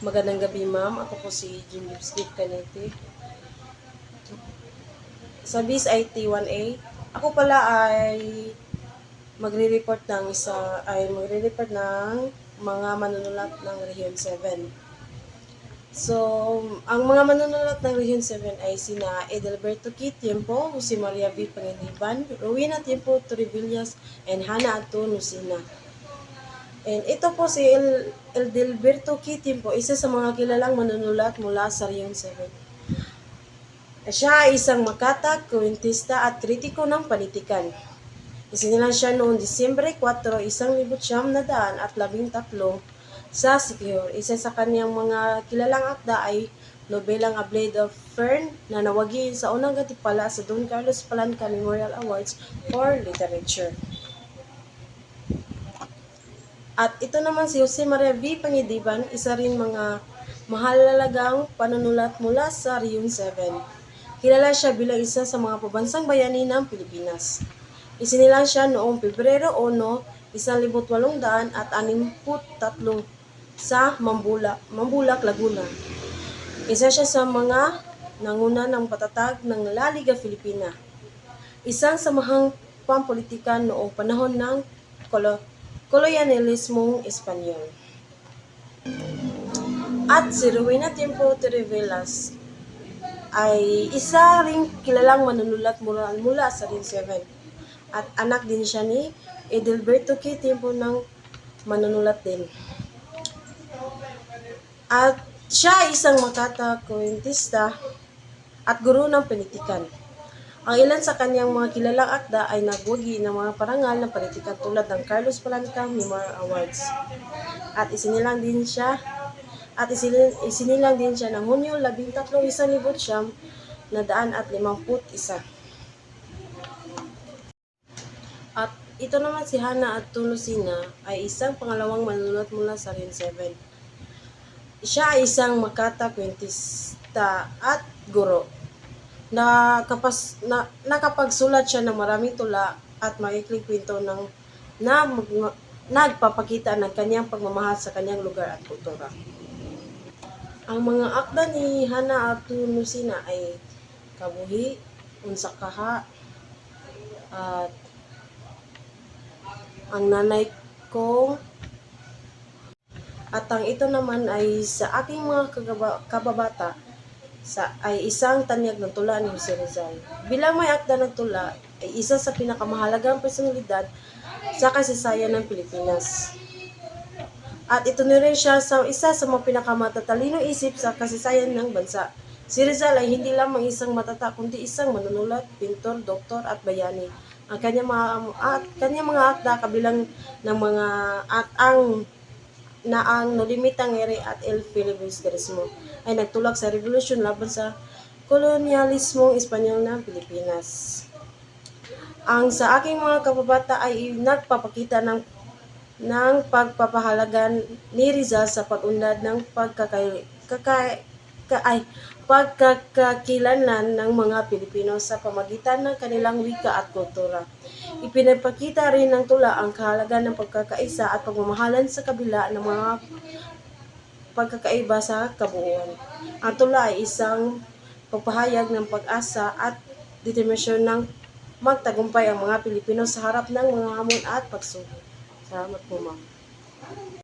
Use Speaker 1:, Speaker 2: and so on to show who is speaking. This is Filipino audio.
Speaker 1: Magandang gabi, ma'am. Ako po si Jim Lipstick Canete sa BIS IT 1A. Ako pala ay magre-report ng mga manunulat ng Region 7. So, ang mga manunulat ng Region 7 ay sina Edelberto K. Tiempo, Jose Maria V. Pangiliban, Rowena Tiempo Torrevillas, and Hana Anto Lucina. And ito po si Edelberto K. Tiempo, isa sa mga kilalang manunulat mula sa Region 7. Siya ay isang makata, kwentista at kritiko ng panitikan. Isinilang siya noong Disyembre 4, 1913 sa Sikihor. Isa sa kanyang mga kilalang akda ay nobelang A Blade of Fern na nawagi sa unang gantimpala sa Don Carlos Palanca Memorial Awards for Literature. At ito naman si Jose Maria V. Pangiliban, isa rin mga mahalagang panunulat mula sa Region 7. Kilala siya bilang isa sa mga pabansang bayani ng Pilipinas. Isinilang siya noong Pebrero 1, 1863 sa Mambulak, Laguna. Isa siya sa mga nanguna ng patatag ng La Liga Filipina, isang samahang pampolitika noong panahon ng kolonyalismong Espanyol. At si Rowena Tiempo Torrevillas ay isa ring kilalang manunulat mula sa Region 7. At anak din siya ni Edelberto K. Tiempo ng manunulat din. At siya ay isang makata, kwentista at guro ng panitikan. Ang ilan sa kanyang mga kilalang akda ay nagwagi ng mga parangal ng panitikan tulad ng Carlos Palanca Memorial Awards. At isinilang din siya ng Hunyo 13, 1951. At ito naman si Hana Anto Lucina ay isang pangalawang manunulat mula sa Region 7. Siya ay isang makata, kwentista at guro. Nakapagsulat siya ng maraming tula at maikling kwento nagpapakita ng kanyang pagmamahal sa kanyang lugar at kultura. Ang mga akda ni Hana Anto Lucina ay Kabuhi, Unsa Kaha, at Ang Nanay Ko, at ang ito naman ay Sa Aking Mga Kababata ay isang tanyag ng tula ni Jose Rizal. Bilang may akda ng tula, ay isa sa pinakamahalagang personalidad sa kasaysayan ng Pilipinas. At ito na rin siya sa isa sa mga pinakamatatalino isip sa kasaysayan ng bansa. Si Rizal ay hindi lamang isang matata, kundi isang manunulat, pintor, doktor at bayani. Ang kanyang mga akda kabilang ng mga ang No Limitang Ere at El Filibusterismo ay nagtulak sa revolusyon laban sa kolonyalismong Espanyol ng Pilipinas. Ang Sa Aking Mga Kababata ay nagpapakita ng pagpapahalaga ni Rizal sa pag-unlad ng pagkakakilanlan ng mga Pilipino sa pamagitan ng kanilang wika at kultura. Ipinapakita rin ng tula ang kahalagan ng pagkakaisa at pagmamahalan sa kabila ng mga pagkakaiba sa kabuuan. Ang tula ay isang pagpahayag ng pag-asa at determinasyon ng magtagumpay ang mga Pilipino sa harap ng mga hamon at pagsubok. Salamat po, ma'am.